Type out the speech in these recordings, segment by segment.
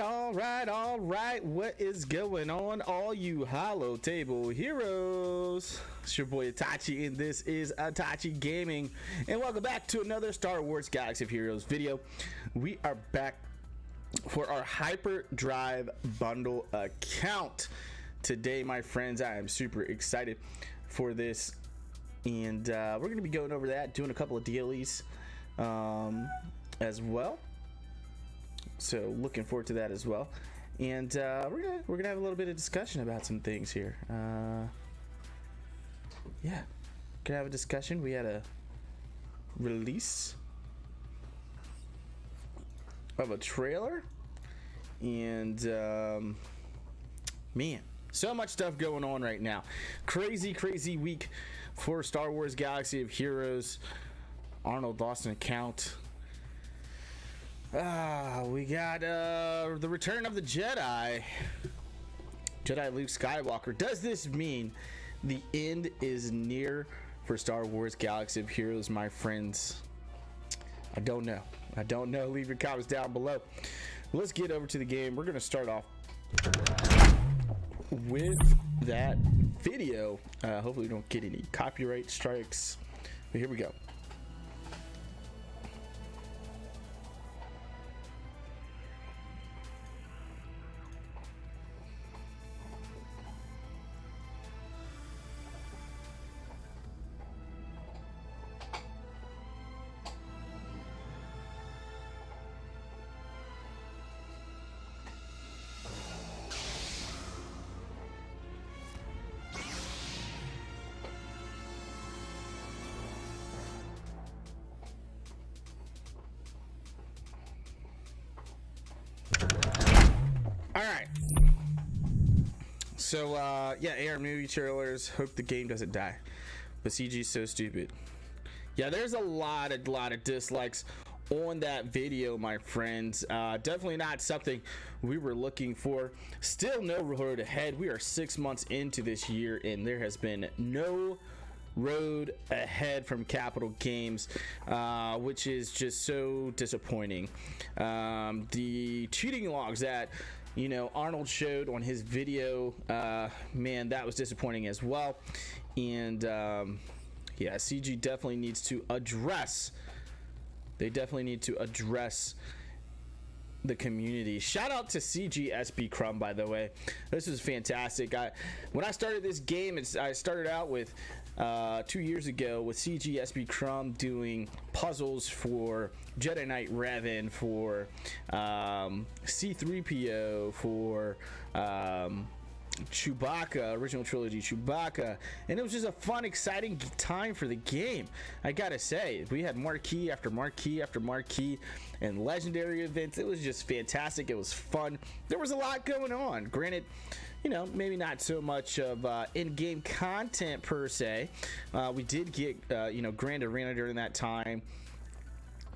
All right. What is going on, all you hollow table heroes? It's your boy Itachi, and this is Itachi Gaming, and welcome back to another Star Wars Galaxy of Heroes video. We are back for our Hyperdrive bundle account today, my friends. I am super excited for this, and we're going to be going over that, doing a couple of dailies as well. So looking forward to that as well, and we're gonna have a little bit of discussion about some things here. Yeah, gonna have a discussion. We had a release of a trailer, and man, so much stuff going on right now. Crazy week for Star Wars Galaxy of Heroes. Arnold lost an account. We got the return of the Jedi Luke Skywalker. Does this mean the end is near for Star Wars Galaxy of Heroes, my friends? I don't know. Leave your comments down below. Let's get over to the game. We're going to start off with that video. Hopefully we don't get any copyright strikes, but here we go. Alright, so yeah, AR movie trailers. Hope the game doesn't die, but CG is so stupid. Yeah, there's a lot of dislikes on that video, my friends. Definitely not something we were looking for. Still no road ahead. We are 6 months into this year, and there has been no road ahead from Capital Games, which is just so disappointing. The cheating logs that Arnold showed on his video, man, that was disappointing as well. And yeah, CG definitely needs to address. They definitely need to address the community. Shout out to CG Crumb, by the way. This was fantastic. When I started this game, I started out with 2 years ago with CG Crumb doing puzzles for Jedi Knight Revan, for C-3PO, for Chewbacca, original trilogy Chewbacca, and it was just a fun, exciting time for the game. I gotta say, we had marquee after marquee after marquee and legendary events. It was just fantastic. It was fun. There was a lot going on. Granted, maybe not so much of in-game content per se. We did get Grand Arena during that time.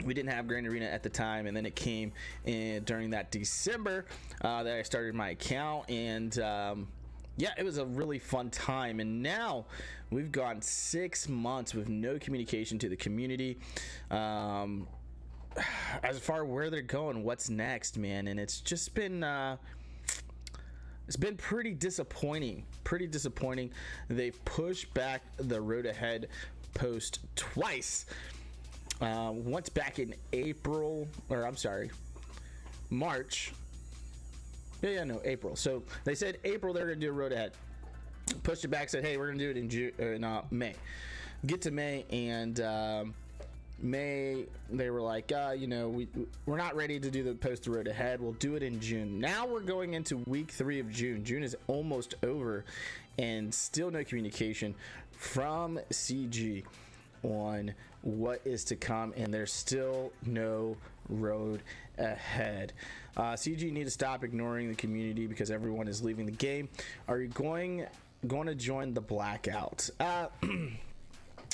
We didn't have Grand Arena at the time, and then it came in during that December that I started my account, and yeah, it was a really fun time. And now we've gone 6 months with no communication to the community as far where they're going, what's next, man. And it's just been it's been pretty disappointing. They've pushed back the road ahead post twice. Once back in March. April. So they said April they're gonna do a road ahead. Pushed it back, said, hey, we're gonna do it in May. Get to May, and May they were like, we're not ready to do the post the road ahead. We'll do it in June. Now we're going into week 3 of June. June is almost over, and still no communication from CG on what is to come, and there's still no road ahead. CG need to stop ignoring the community because everyone is leaving the game. Are you going to join the blackout?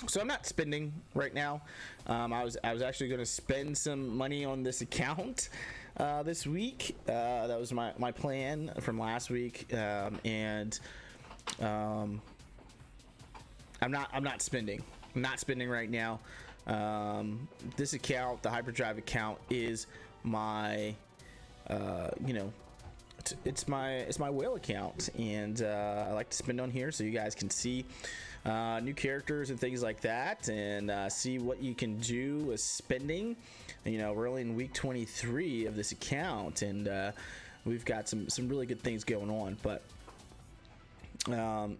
So I'm not spending right now. I was actually going to spend some money on this account this week. That was my plan from last week, and I'm not spending. I'm not spending right now. This account, the Hyperdrive account, is my you know, it's my whale account, and I like to spend on here so you guys can see new characters and things like that, and see what you can do with spending. You know, we're only in week 23 of this account, and we've got some really good things going on. But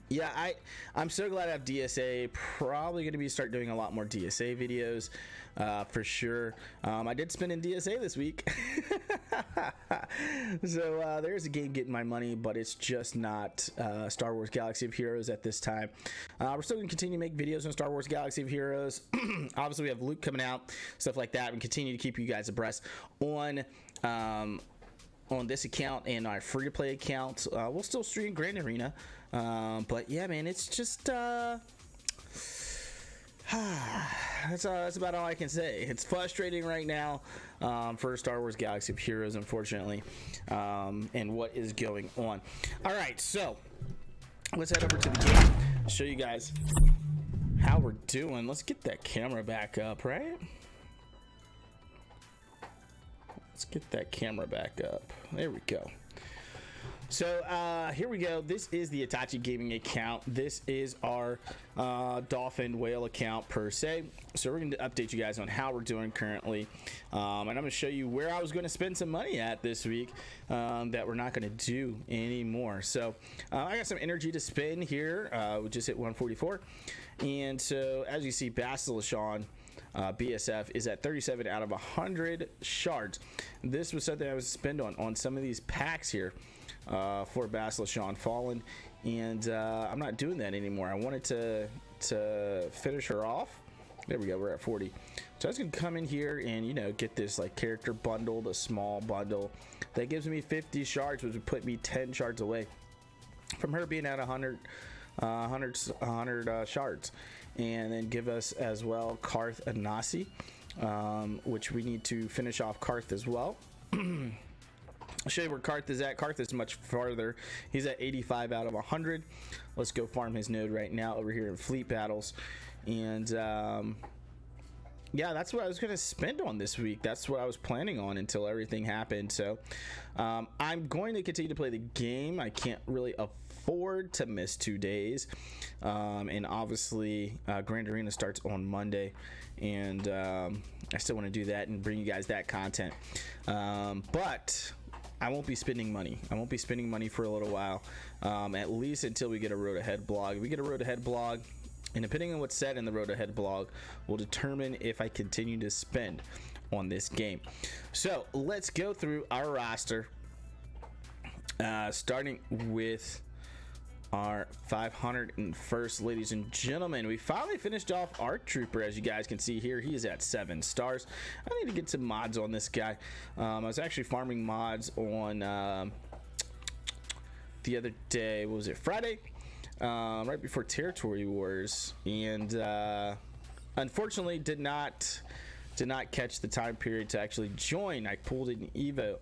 yeah, I'm so glad I have DSA. Probably going to start doing a lot more DSA videos for sure. I did spend in DSA this week. So there's a game getting my money, but it's just not Star Wars Galaxy of Heroes at this time. We're still going to continue to make videos on Star Wars Galaxy of Heroes. Obviously we have Luke coming out, stuff like that, and continue to keep you guys abreast on this account and our free to play account. We'll still stream Grand Arena, but yeah, man, it's just that's about all I can say. It's frustrating right now for Star Wars Galaxy of Heroes, unfortunately, and what is going on. All right, so let's head over to the game, show you guys how we're doing. Let's get that camera back up, right? Let's get that camera back up. There we go. So here we go. This is the Itachi Gaming account. This is our dolphin whale account per se. So we're going to update you guys on how we're doing currently, and I'm going to show you where I was going to spend some money at this week that we're not going to do anymore. So I got some energy to spend here. We just hit 144, and so as you see, Basilishan BSF is at 37 out of 100 shards. This was something I was spend on some of these packs here for Basilishan Fallen, and I'm not doing that anymore. I wanted to finish her off. There we go, we're at 40. So I was gonna come in here and, you know, get this like character bundle, the small bundle that gives me 50 shards, which would put me 10 shards away from her being at 100 shards, and then give us as well Karth and Nasi, which we need to finish off Karth as well. I'll show you where Karth is at. Karth is much farther. He's at 85 out of 100. Let's go farm his node right now over here in Fleet Battles. And yeah, that's what I was going to spend on this week. That's what I was planning on until everything happened. So I'm going to continue to play the game. I can't really afford to miss 2 days. And obviously Grand Arena starts on Monday, and I still want to do that and bring you guys that content. But I won't be spending money. I won't be spending money for a little while, at least until we get a Road Ahead blog. If we get a Road Ahead blog, and depending on what's said in the Road Ahead blog, will determine if I continue to spend on this game. So let's go through our roster, starting with our 501st, ladies and gentlemen. We finally finished off Art Trooper. As you guys can see here, he is at 7 stars. I need to get some mods on this guy. I was actually farming mods on the other day. What was it, Friday? Right before Territory Wars, and unfortunately did not catch the time period to actually join. I pulled it in Evo,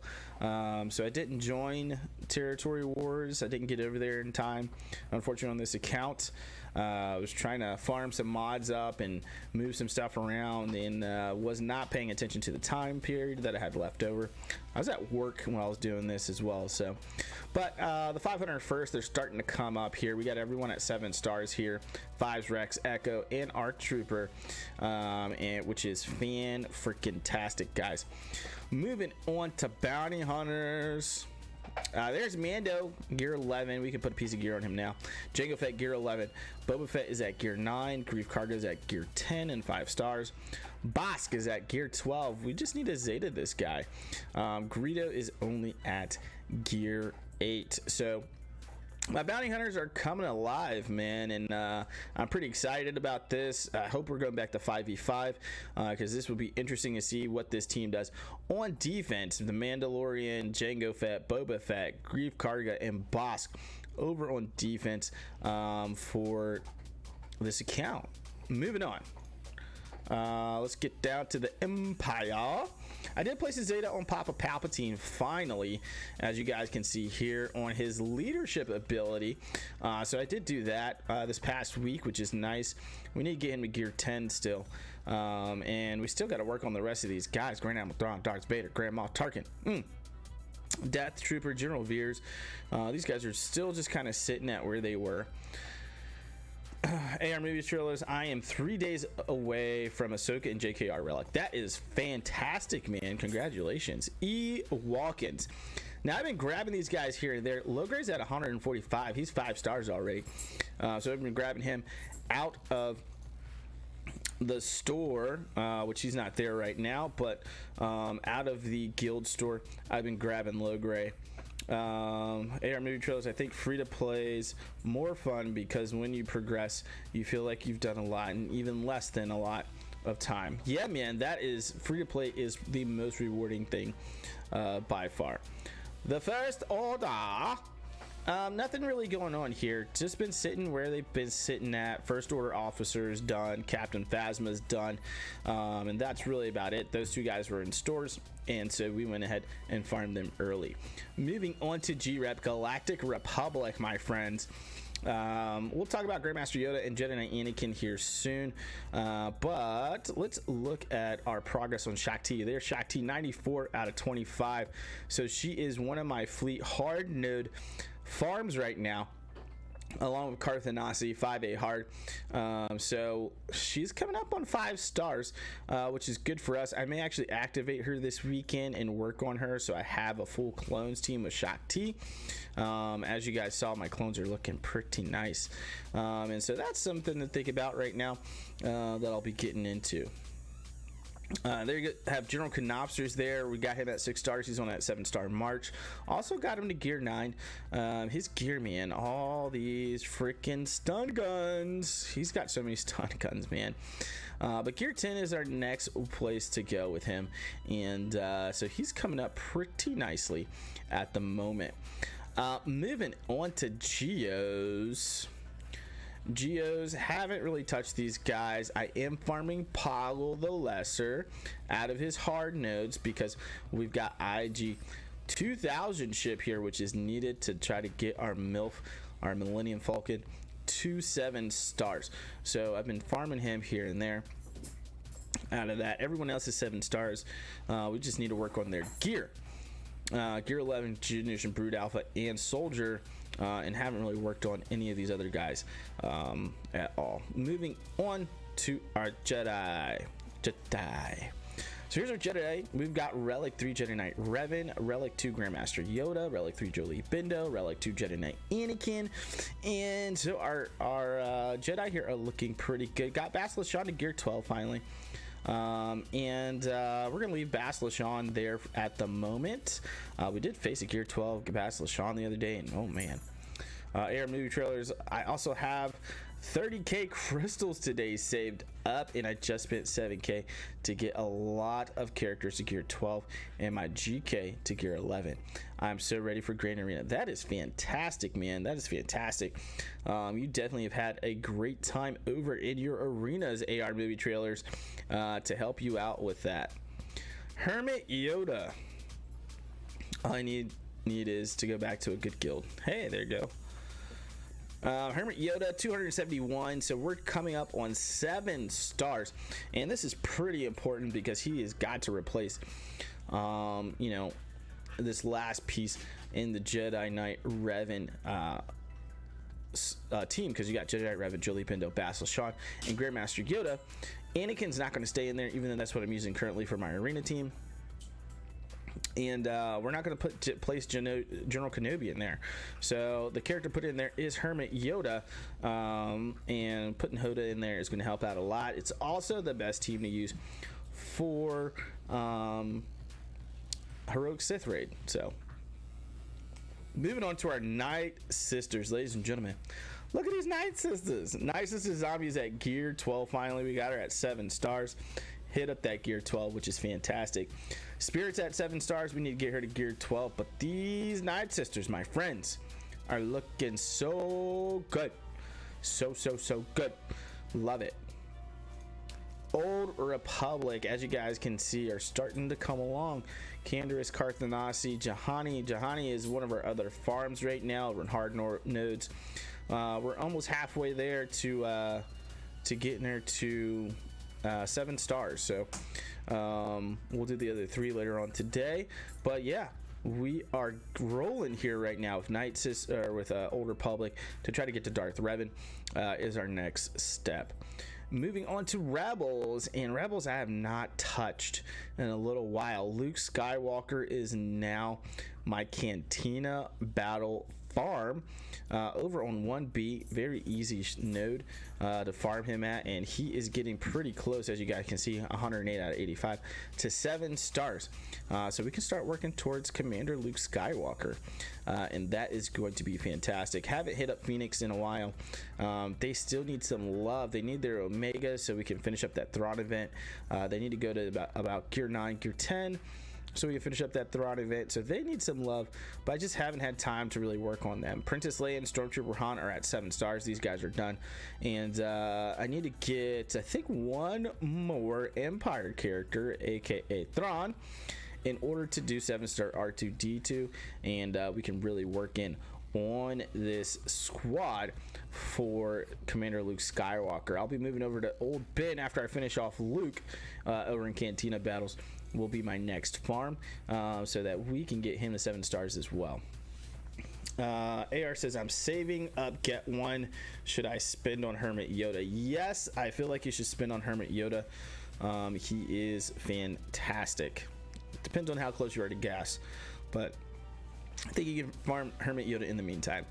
so I didn't join Territory Wars. I didn't get over there in time, unfortunately, on this account. I was trying to farm some mods up and move some stuff around, and was not paying attention to the time period that I had left over. I was at work when I was doing this as well. So, but the 501st, they're starting to come up here. We got everyone at 7 stars here: Fives, Rex, Echo, and Art Trooper, and which is fan freaking tastic, guys. Moving on to Bounty Hunters. There's Mando, gear 11. We can put a piece of gear on him now. Jango Fett, gear 11. Boba Fett is at gear 9. Grief Karga is at gear 10 and 5 stars. Bosk is at gear 12. We just need to Zeta this guy. Greedo is only at gear 8. So my bounty hunters are coming alive, man, and I'm pretty excited about this. I hope we're going back to 5v5, because this would be interesting to see what this team does on defense. The Mandalorian, Jango Fett, Boba Fett, Grief Karga, and Bosk over on defense for this account. Moving on. Let's get down to the Empire. I did place a Zeta on Papa Palpatine finally, as you guys can see here, on his leadership ability. So I did do that this past week, which is nice. We need to get him to gear 10 still. And we still got to work on the rest of these guys. Grand Admiral Thrawn, Darth Vader, Grand Moff Tarkin. Death Trooper, General Veers. These guys are still just kind of sitting at where they were. AR movie trailers. I am 3 days away from Ahsoka and JKR relic. That is fantastic, man. Congratulations. E. Walkins. Now I've been grabbing these guys here and there. Logray's at 145. He's 5 stars already. So I've been grabbing him out of the store, which he's not there right now, but out of the guild store, I've been grabbing Logray. AR movie trailers. I think free to play is more fun because when you progress, you feel like you've done a lot and even less than a lot of time. Yeah, man, that is free to play is the most rewarding thing by far. The First Order. Nothing really going on here. Just been sitting where they've been sitting at. First Order officers done. Captain Phasma's done. And that's really about it. Those 2 guys were in stores, and so we went ahead and farmed them early. Moving on to G-Rep, Galactic Republic, my friends. We'll talk about Grandmaster Yoda and Jedi Knight Anakin here soon, but let's look at our progress on Shakti. There's Shakti, 94 out of 25, so she is one of my fleet hard node farms right now, along with Karthanasi, 5A hard. So she's coming up on 5 stars, which is good for us. I may actually activate her this weekend and work on her, so I have a full clones team with Shakti. As you guys saw, my clones are looking pretty nice, and so that's something to think about right now that I'll be getting into. There you go. Have General Canopsters there. We got him at 6 stars. He's on that 7-star march. Also got him to gear 9. His gear, man, all these freaking stun guns. He's got so many stun guns, man. But gear 10 is our next place to go with him, and so he's coming up pretty nicely at the moment. Moving on to Geos. Geos, haven't really touched these guys. I am farming Poggle the Lesser out of his hard nodes because we've got IG 2000 ship here, which is needed to try to get our MILF, our Millennium Falcon, to 7 stars. So I've been farming him here and there. Out of that, everyone else is 7 stars. We just need to work on their gear. Gear 11, Generation Brood Alpha, and Soldier, and haven't really worked on any of these other guys at all. Moving on to our Jedi. So here's our Jedi. We've got Relic 3 Jedi Knight Revan, Relic 2 Grandmaster Yoda, Relic 3 Jolie Bindo, Relic 2 Jedi Knight Anakin, and so our Jedi here are looking pretty good. Got Basilisk Sean to gear 12 finally. And we're gonna leave Basilisk Sean there at the moment. We did face a gear 12 Basilisk Sean the other day, and oh man. AR movie trailers. I also have 30k crystals today saved up, and I just spent 7k to get a lot of characters to gear 12 and my GK to gear 11. I'm so ready for Grand Arena. That is fantastic, man. That is fantastic. You definitely have had a great time over in your arenas, AR movie trailers, to help you out with that. Hermit Yoda. All I need is to go back to a good guild. Hey, there you go. Hermit Yoda, 271, so we're coming up on 7 stars, and this is pretty important because he has got to replace you know, this last piece in the Jedi Knight Revan team, because you got Jedi Knight Revan, Jolie Bindo, Basilisk Sean, and Grandmaster Yoda. Anakin's not going to stay in there, even though that's what I'm using currently for my arena team. And we're not going to place General Kenobi in there. So the character put in there is Hermit Yoda, and putting Hoda in there is going to help out a lot. It's also the best team to use for Heroic Sith Raid. So moving on to our Night Sisters, ladies and gentlemen. Look at these Night Sisters. Night Sisters Zombies at gear 12 finally. We got her at 7 stars. Hit up that gear 12, which is fantastic. Spirits at 7 stars. We need to get her to gear 12. But these Night Sisters, my friends, are looking so good. So good. Love it. Old Republic, as you guys can see, are starting to come along. Canderous, Karthanasi, Jahani. Jahani is one of our other farms right now. We're in hard nodes. We're almost halfway there to getting her to 7 stars. So we'll do the other 3 later on today. But yeah, we are rolling here right now with with Old Republic to try to get to Darth Revan is our next step. Moving on to Rebels, and Rebels I have not touched in a little while. Luke Skywalker is now my Cantina battle farm over on 1B. Very easy node to farm him at, and he is getting pretty close, as you guys can see, 108 out of 85 to 7 stars. So we can start working towards Commander Luke Skywalker, and that is going to be fantastic. Haven't hit up Phoenix in a while. They still need some love. They need their Omega so we can finish up that Thrawn event. They need to go to about gear 9, gear 10, so we can finish up that Thrawn event. So they need some love, but I just haven't had time to really work on them. Princess Leia and Stormtrooper Han are at 7 stars. These guys are done, and I need to get, I think, one more Empire character, aka Thrawn, in order to do 7-star R2D2, and we can really work in on this squad for Commander Luke Skywalker. I'll be moving over to Old Ben after I finish off Luke over in Cantina battles. Will be my next farm, so that we can get him to 7 stars as well. AR says, I'm saving up get one. Should I spend on Hermit Yoda? Yes, I feel like you should spend on Hermit Yoda. He is fantastic. Depends on how close you are to gas, but I think you can farm Hermit Yoda in the meantime.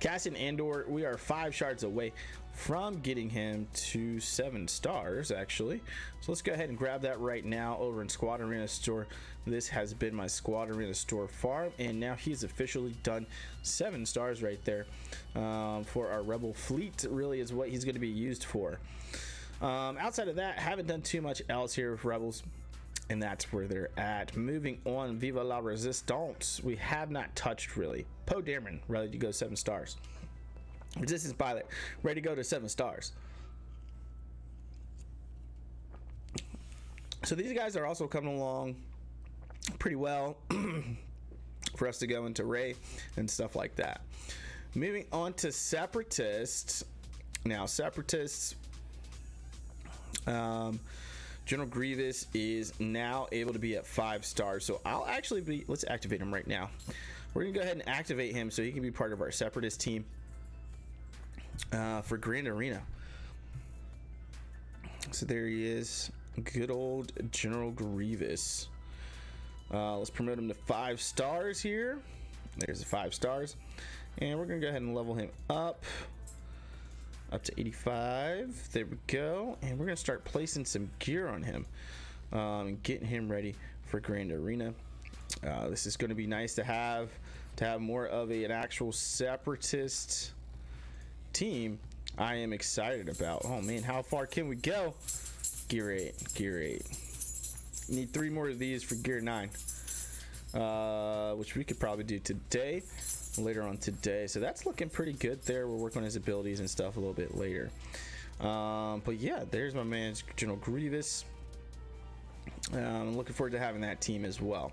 Cassian Andor, we are 5 shards away from getting him to 7 stars, actually. So let's go ahead and grab that right now over in Squad Arena Store. This has been my Squad Arena Store farm, and now he's officially done 7 stars right there for our Rebel fleet. Really is what he's going to be used for. Outside of that, haven't done too much else here with Rebels, and that's where they're at. Moving on, Viva la Resistance. We have not touched really. Poe Dameron, ready to go 7 stars. Resistance Pilot, ready to go to 7 stars. So these guys are also coming along pretty well for us to go into Rey and stuff like that. Moving on to Separatists. Now, Separatists, General Grievous is now able to be at 5 stars. So I'll actually be, let's activate him right now. We're gonna go ahead and activate him so he can be part of our Separatist team for Grand Arena. So there he is, good old General Grievous. Let's promote him to 5 stars here. There's the 5 stars, and we're gonna go ahead and level him up to 85. There we go, and we're gonna start placing some gear on him and getting him ready for Grand Arena. This is going to be nice to have more of an actual Separatist team. I am excited about. Oh man, how far can we go? Gear 8, gear 8. Need 3 more of these for gear 9, which we could probably do today, later on today. So that's looking pretty good there. We'll work on his abilities and stuff a little bit later. But yeah, there's my man General Grievous. I'm looking forward to having that team as well.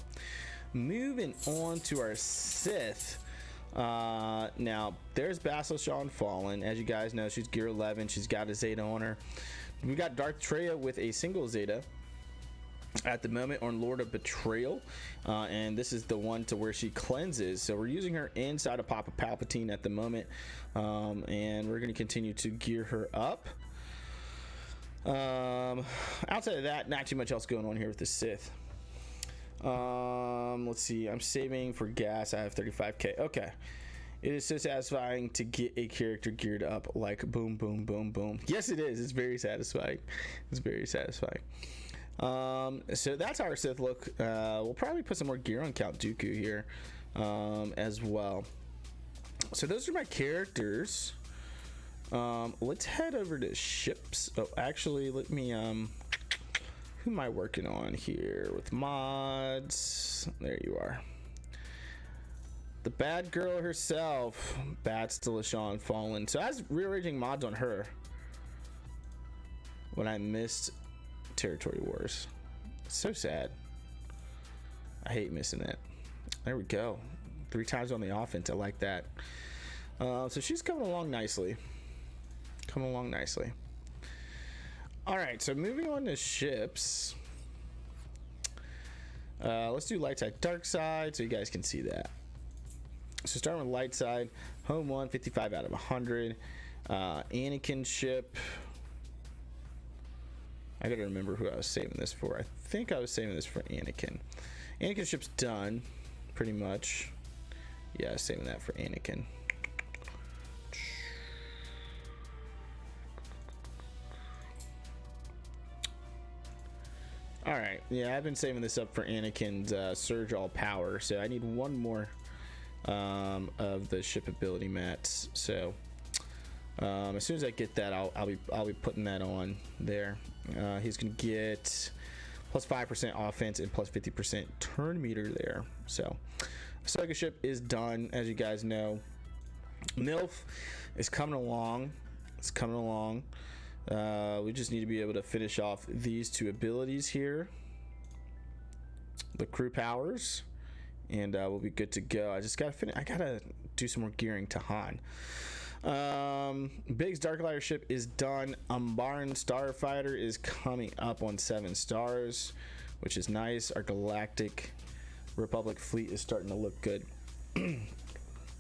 Moving on to our Sith. Now there's Bastila Fallen. As you guys know, she's gear 11. She's got a Zeta on her. We got Darth Treya with a single Zeta at the moment on Lord of Betrayal, and this is the one to where she cleanses. So we're using her inside of Papa Palpatine at the moment, and we're going to continue to gear her up. Outside of that, not too much else going on here with the Sith. Let's see, I'm saving for gas. I have 35k. Okay, it is so satisfying to get a character geared up like boom boom boom boom. Yes, it is. It's very satisfying. It's very satisfying. So that's our Sith look. We'll probably put some more gear on Count Dooku here as well. So those are my characters. Let's head over to ships. Oh, actually, let me who am I working on here with mods? There you are. The bad girl herself, Bastila Fallen. So I was rearranging mods on her when I missed Territory Wars. So sad. I hate missing it. There we go. 3 times on the offense. I like that. So she's coming along nicely. Coming along nicely. All right, so moving on to ships. Let's do light side, dark side, so you guys can see that. So starting with light side, home 1, 55 out of 100. Anakin ship. I gotta remember who I was saving this for. I think I was saving this for Anakin. Anakin ship's done, pretty much. Yeah, saving that for Anakin. All right, yeah, I've been saving this up for Anakin's Surge All Power, so I need one more of the ship ability mats. So as soon as I get that, I'll be putting that on there. He's gonna get plus 5% offense and plus 50% turn meter there. So SWGOH ship is done, as you guys know. MILF is coming along. It's coming along. We just need to be able to finish off these two abilities here, the crew powers, and we'll be good to go. I just gotta finish. I gotta do some more gearing to Han. Biggs Darklighter ship is done. Umbaran Starfighter is coming up on 7 stars, which is nice. Our Galactic Republic fleet is starting to look good.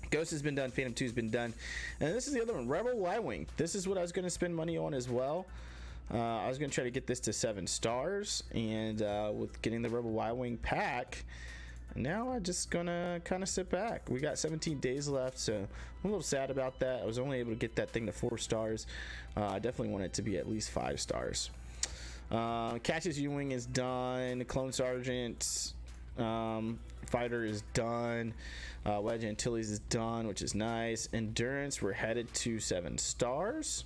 Ghost has been done, Phantom 2 has been done, and this is the other one, Rebel Y-Wing. This is what I was going to spend money on as well. I was going to try to get this to 7 stars, and with getting the Rebel Y-Wing pack, now I'm just gonna kind of sit back. We got 17 days left, so I'm a little sad about that. I was only able to get that thing to 4 stars. I definitely want it to be at least 5 stars. Cassius U-Wing is done. Clone Sergeant Fighter is done. Wedge Antilles is done, which is nice. Endurance, we're headed to 7 stars.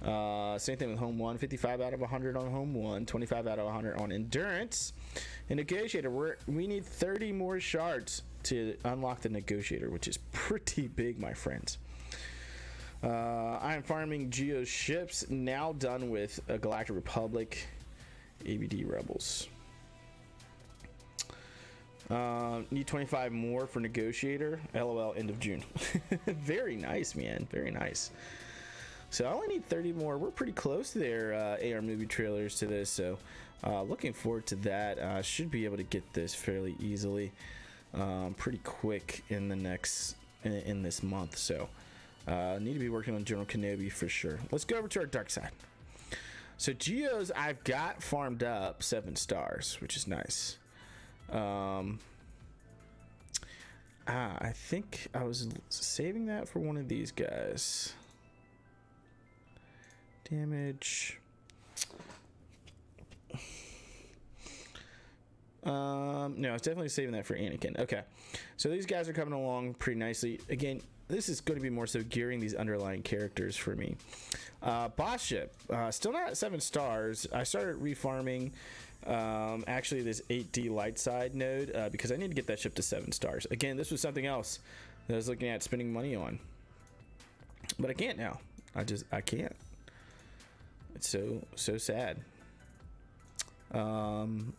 Same thing with home 1, 55 out of 100 on home 1, 25 out of 100 on endurance. And negotiator, we need 30 more shards to unlock the negotiator, which is pretty big, my friends. I am farming Geo ships, now done with Galactic Republic ABD Rebels. Need 25 more for negotiator. LOL, end of June. Very nice, man, very nice. So I only need 30 more. We're pretty close to their AR movie trailers to this, so looking forward to that. Should be able to get this fairly easily, pretty quick in the next in this month. So need to be working on General Kenobi for sure. Let's go over to our dark side. So Geos, I've got farmed up 7 stars, which is nice. I think I was saving that for one of these guys. Damage. No, I was definitely saving that for Anakin. Okay, so these guys are coming along pretty nicely. Again, this is going to be more so gearing these underlying characters for me. Boss ship, still not at 7 stars. I started refarming actually this 8D light side node because I need to get that ship to 7 stars. Again, this was something else that I was looking at spending money on, but I can't now. I can't. It's so sad. Then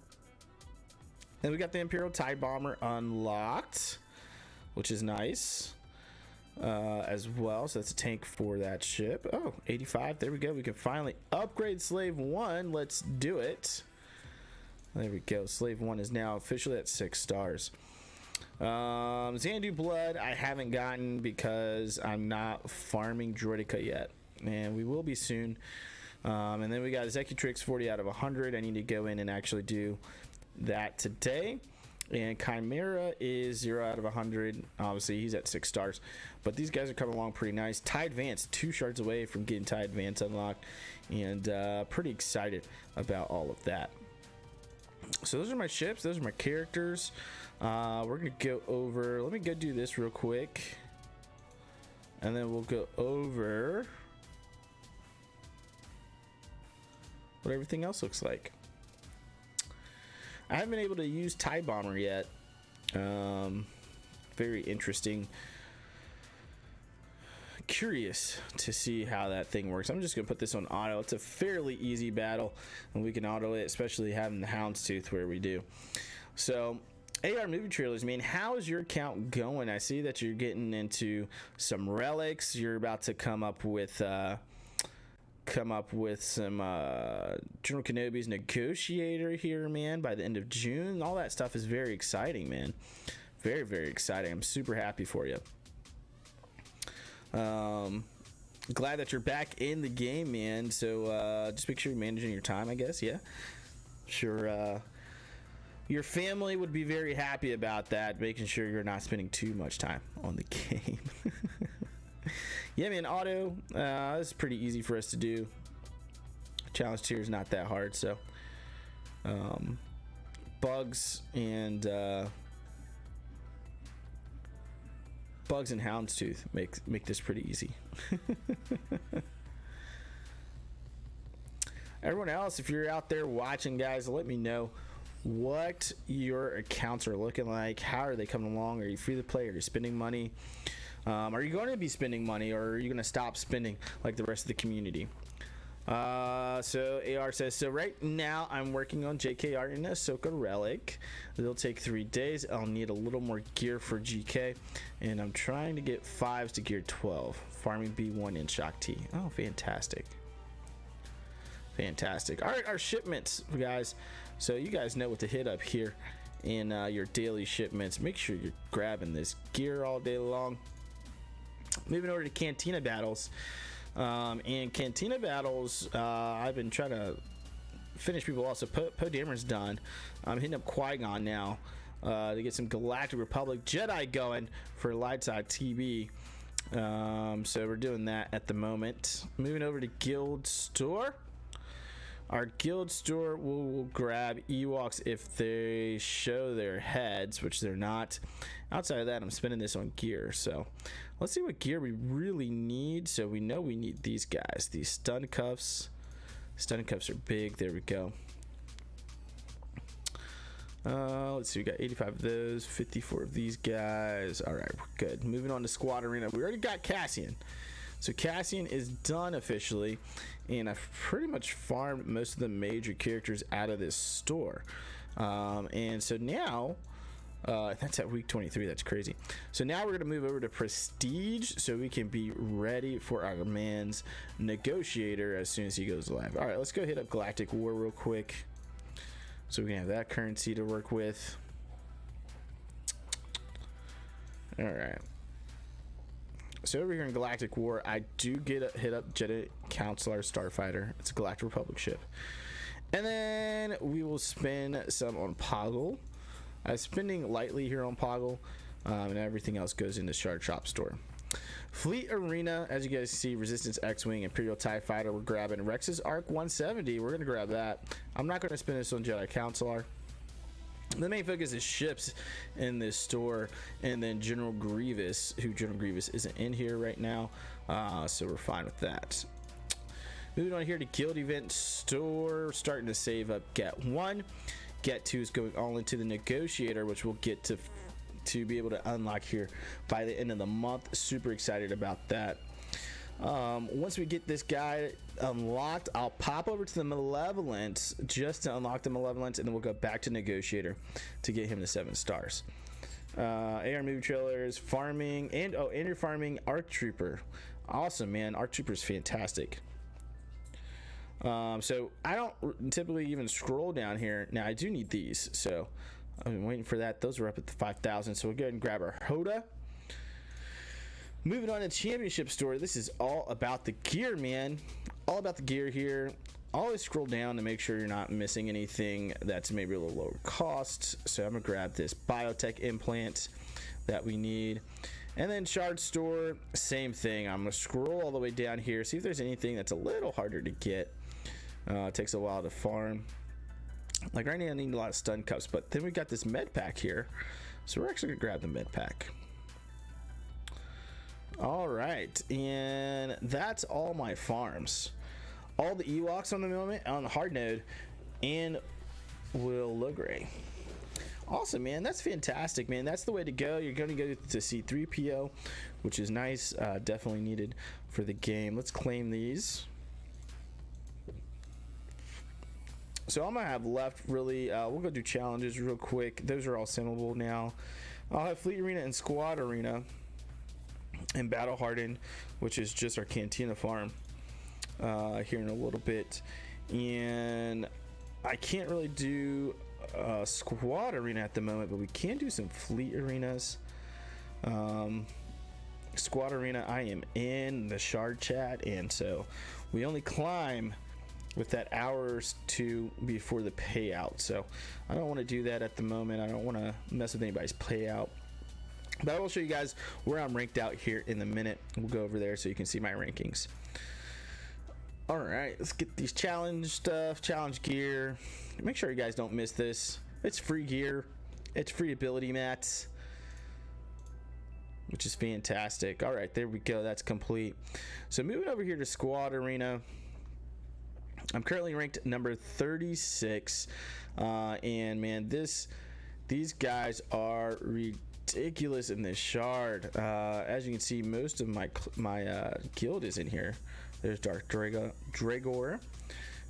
we got the Imperial TIE Bomber unlocked, which is nice as well. So that's a tank for that ship. Oh, 85. There we go. We can finally upgrade Slave 1. Let's do it. There we go. Slave 1 is now officially at 6 stars. Xandu Blood I haven't gotten because I'm not farming Droideka yet, and we will be soon. And then we got Executrix 40 out of 100. I need to go in and actually do that today. And Chimera is 0 out of 100. Obviously he's at 6 stars, but these guys are coming along pretty nice. TIE Advance 2 shards away from getting TIE Advance unlocked, and pretty excited about all of that. So those are my ships, those are my characters. We're gonna go over, let me go do this real quick, and then we'll go over what everything else looks like. I haven't been able to use TIE Bomber yet. Very interesting. Curious to see how that thing works. I'm just gonna put this on auto. It's a fairly easy battle, and we can auto it, especially having the Houndstooth where we do. So AR movie trailers, man, how is your account going? I see that you're getting into some relics. You're about to come up with come up with some General Kenobi's Negotiator here, man, by the end of June. All that stuff is very exciting, man. Very, very exciting. I'm super happy for you. Glad that you're back in the game, man. So just make sure you're managing your time, I guess. Yeah, sure. Your family would be very happy about that, making sure you're not spending too much time on the game. Yeah, man, auto, this is pretty easy for us to do. Challenge tier is not that hard, so bugs and houndstooth make this pretty easy. Everyone else, if you're out there watching, guys, let me know what your accounts are looking like. How are they coming along? Are you free to play? Are you spending money? Are you going to be spending money, or are you going to stop spending like the rest of the community? So AR says, so right now I'm working on JKR in Ahsoka Relic. It'll take 3 days. I'll need a little more gear for GK, and I'm trying to get 5s to gear 12. Farming B1 in Shock T. Oh, fantastic. Fantastic. All right, our shipments, guys. So you guys know what to hit up here in your daily shipments. Make sure you're grabbing this gear all day long. Moving over to Cantina Battles. And Cantina Battles, I've been trying to finish people off. So Poe Dameron's done. I'm hitting up Qui-Gon now to get some Galactic Republic Jedi going for Lightside TB. So we're doing that at the moment. Moving over to Guild Store. Our guild store will grab Ewoks if they show their heads, which they're not. Outside of that, I'm spending this on gear. So let's see what gear we really need. So we know we need these guys, these stun cuffs. Stun cuffs are big. There we go. Let's see, we got 85 of those, 54 of these guys. All right, we're good. Moving on to Squad Arena. We already got Cassian. So Cassian is done officially, and I've pretty much farmed most of the major characters out of this store. And so now, that's at week 23, that's crazy. So now we're gonna move over to Prestige so we can be ready for our man's Negotiator as soon as he goes live. All right, let's go hit up Galactic War real quick so we can have that currency to work with. All right. So over here in Galactic War, I do get hit up Jedi Counselor Starfighter. It's a Galactic Republic ship. And then we will spend some on Poggle. I'm spending lightly here on Poggle, and everything else goes into Shard Shop Store. Fleet Arena, as you guys see, Resistance X-Wing, Imperial TIE Fighter, we're grabbing Rex's Arc 170. We're going to grab that. I'm not going to spend this on Jedi Counselor. The main focus is ships in this store, and then General Grievous, who General Grievous isn't in here right now, so we're fine with that. Moving on here to Guild Event Store, starting to save up Get 1. Get 2 is going all into the Negotiator, which we'll get to be able to unlock here by the end of the month. Super excited about that. Once we get this guy unlocked, I'll pop over to the Malevolence just to unlock the Malevolence, and then we'll go back to Negotiator to get him to 7 stars. AR movie trailers, farming, and you're farming Arc Trooper. Awesome, man. Arc Trooper is fantastic. So I don't typically even scroll down here. Now I do need these, so I've been waiting for that. Those are up at the 5,000, so we'll go ahead and grab our Hoda. Moving on to Championship Store, this is all about the gear, man. All about the gear here. Always scroll down to make sure you're not missing anything that's maybe a little lower cost. So I'm gonna grab this biotech implant that we need. And then Shard Store, same thing. I'm gonna scroll all the way down here, see if there's anything that's a little harder to get. It takes a while to farm. Like right now I need a lot of stun cups, but then we got this med pack here. So we're actually gonna grab the med pack. All right, and that's all my farms. All the Ewoks on the moment on the hard node, and Will Logray. Awesome, man. That's fantastic, man. That's the way to go. You're going to go to C3PO, which is nice. Definitely needed for the game. Let's claim these. So I'm going to have left, really, we'll go do challenges real quick. Those are all simulable now. I'll have Fleet Arena and Squad Arena and Battle Hardened, which is just our Cantina farm. here in a little bit. And I can't really do squad arena at the moment, but we can do some fleet arenas. Squad arena, I am in the shard chat, and so we only climb with that hour or two before the payout, so I don't want to do that at the moment. I don't want to mess with anybody's payout, but I will show you guys where I'm ranked out here in a minute. We'll go over there so you can see my rankings. All right, let's get these challenge stuff, challenge gear. Make sure you guys don't miss this. It's free gear, it's free ability mats, which is fantastic. All right, there we go. That's complete. So moving over here to squad arena, I'm currently ranked number 36, and man, these guys are ridiculous in this shard. As you can see, most of my guild is in here. There's Darth Dragor.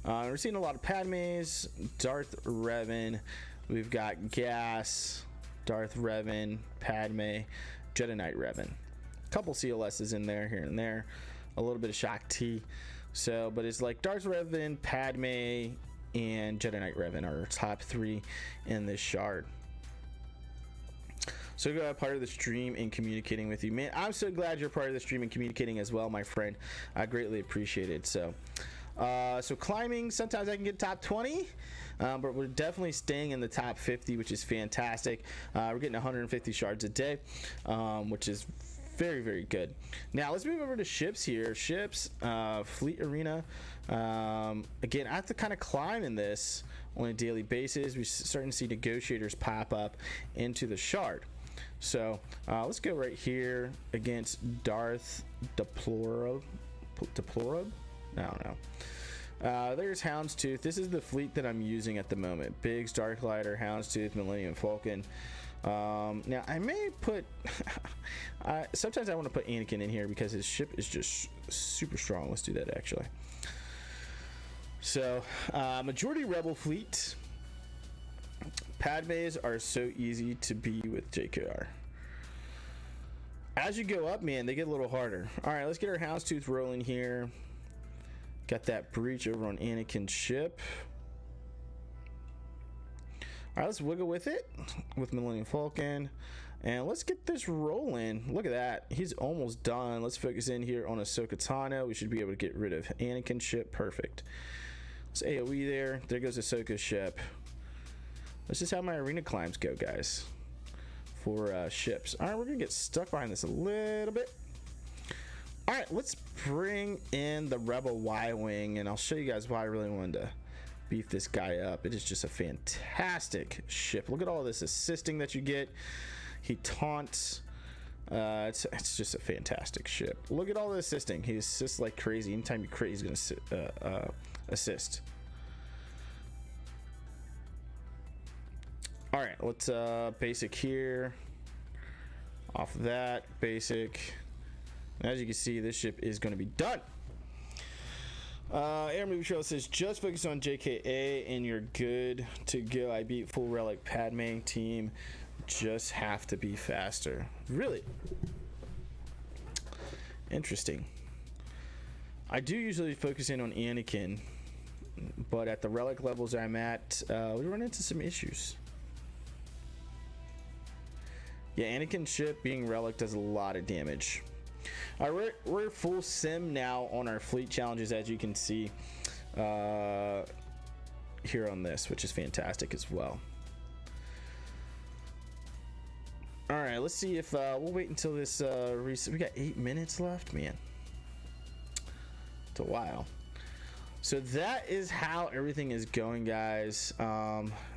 We're seeing a lot of Padmes, Darth Revan. We've got Gas, Darth Revan, Padme, Jedi Knight Revan. A couple CLSs in there, here and there. A little bit of Shock T. So, but it's like Darth Revan, Padme, and Jedi Knight Revan are our top 3 in this shard. So glad part of the stream and communicating with you, man. I'm so glad you're part of the stream and communicating as well, my friend. I greatly appreciate it. So climbing, sometimes I can get top 20, but we're definitely staying in the top 50, which is fantastic. We're getting 150 shards a day, which is very, very good. Now let's move over to ships here. Ships, fleet arena. Again, I have to kind of climb in this on a daily basis. We're starting to see negotiators pop up into the shard. So let's go right here against Darth Deplorab. I don't know. There's Houndstooth. This is the fleet that I'm using at the moment. Biggs, Darklighter, Houndstooth, Millennium Falcon. Now I may put sometimes I want to put Anakin in here because his ship is just super strong. Let's do that actually. So majority rebel fleet. Padmes are so easy to be with JKR. As you go up, man, they get a little harder. All right, let's get our Houndstooth rolling here. Got that breach over on Anakin's ship. All right, let's wiggle with it with Millennium Falcon, and let's get this rolling. Look at that, he's almost done. Let's focus in here on Ahsoka Tano. We should be able to get rid of Anakin's ship. Perfect. Let's AoE there. There goes Ahsoka's ship. That's just how my arena climbs go, guys, for ships. All right, we're gonna get stuck behind this a little bit. All right, let's bring in the Rebel Y-Wing, and I'll show you guys why I really wanted to beef this guy up. It is just a fantastic ship. Look at all this assisting that you get. He taunts. It's just a fantastic ship. Look at all the assisting. He assists like crazy. Anytime you crit, he's gonna assist. All right, let's basic here. Off of that, basic. As you can see, this ship is going to be done. Air Movie Trail says just focus on JKA and you're good to go. I beat full relic Padme team. Just have to be faster. Really interesting. I do usually focus in on Anakin, but at the relic levels I'm at, we run into some issues. Yeah, Anakin's ship being relic does a lot of damage. All right, we're full sim now on our fleet challenges, as you can see here on this, which is fantastic as well. All right, let's see if we'll wait until this we got 8 minutes left, man. It's a while. So that is how everything is going, guys.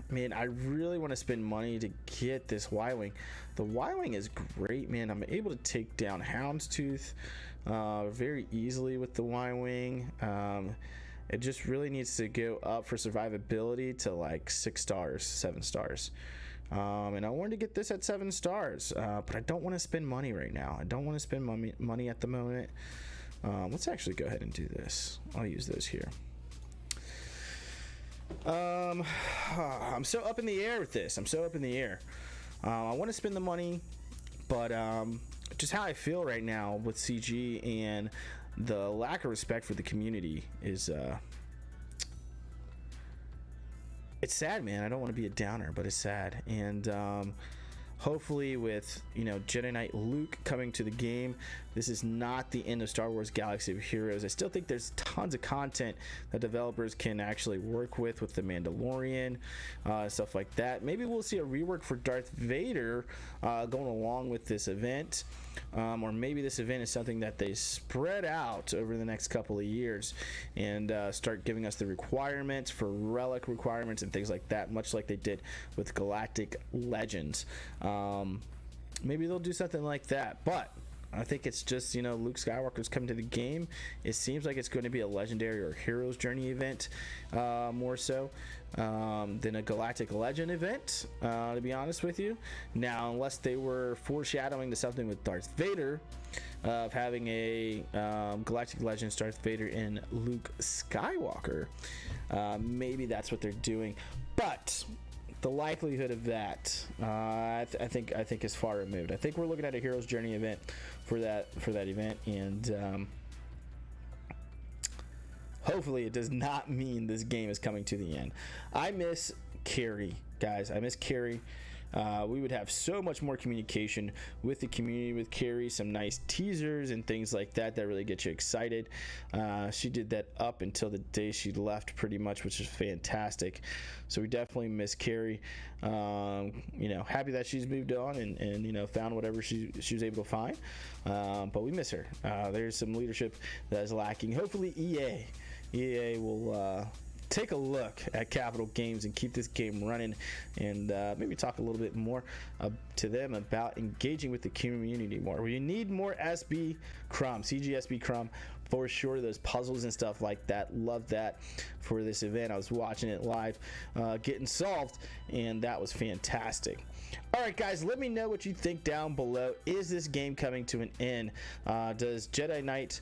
Man, I really want to spend money to get this Y-Wing. The Y-Wing is great, man. I'm able to take down Houndstooth very easily with the Y-Wing. It just really needs to go up for survivability to like 6 stars, 7 stars. And I wanted to get this at 7 stars, but I don't want to spend money right now. I don't want to spend money at the moment. Let's actually go ahead and do this. I'll use those here. I'm so up in the air with this. I'm so up in the air. I want to spend the money, but just how I feel right now with CG and the lack of respect for the community is it's sad, man. I don't want to be a downer, but it's sad. And hopefully with, you know, Jedi Knight Luke coming to the game, this is not the end of Star Wars Galaxy of Heroes. I still think there's tons of content that developers can actually work with the Mandalorian, stuff like that. Maybe we'll see a rework for Darth Vader going along with this event, or maybe this event is something that they spread out over the next couple of years and start giving us the requirements for relic requirements and things like that, much like they did with Galactic Legends. Maybe they'll do something like that, but I think it's just, you know, Luke Skywalker's coming to the game. It seems like it's going to be a legendary or hero's journey event, more so than a Galactic Legend event, to be honest with you. Now, unless they were foreshadowing to something with Darth Vader, of having a Galactic Legends Darth Vader and Luke Skywalker, maybe that's what they're doing. But the likelihood of that, I think is far removed. I think we're looking at a hero's journey event for that event, and hopefully it does not mean this game is coming to the end. I miss Carrie, guys. I miss Carrie. We would have so much more communication with the community with Carrie, some nice teasers and things like that that really get you excited. She did that up until the day she left pretty much, which is fantastic. So we definitely miss Carrie. You know, happy that she's moved on and you know, found whatever she was able to find. But we miss her. There's some leadership that is lacking. Hopefully EA will take a look at Capital Games and keep this game running, and maybe talk a little bit more to them about engaging with the community more. We need more SB Crumb, CG SB Crumb for sure. Those puzzles and stuff like that, love that for this event. I was watching it live, getting solved, and that was fantastic. All right, guys, let me know what you think down below. Is this game coming to an end? Does Jedi Knight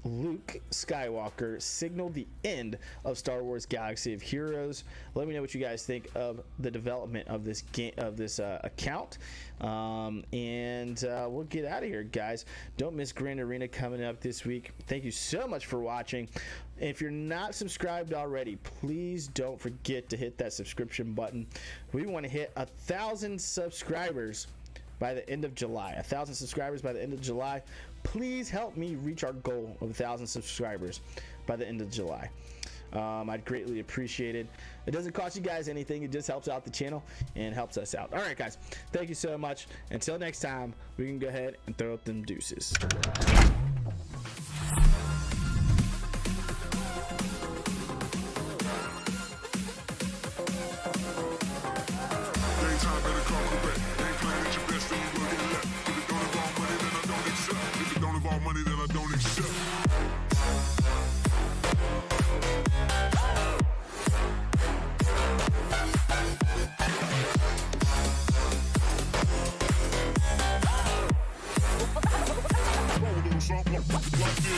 Luke Skywalker signal the end of Star Wars Galaxy of Heroes? Let me know what you guys think of the development of this game, of this account, and we'll get out of here, guys. Don't miss Grand Arena coming up this week. Thank you so much for watching. If you're not subscribed already, please don't forget to hit that subscription button. We want to hit 1,000 subscribers by the end of July. 1,000 subscribers by the end of July. Please help me reach our goal of 1,000 subscribers by the end of July. I'd greatly appreciate it. It doesn't cost you guys anything. It just helps out the channel and helps us out. All right, guys. Thank you so much. Until next time, we can go ahead and throw up them deuces. Money that I don't accept. Roll something like this.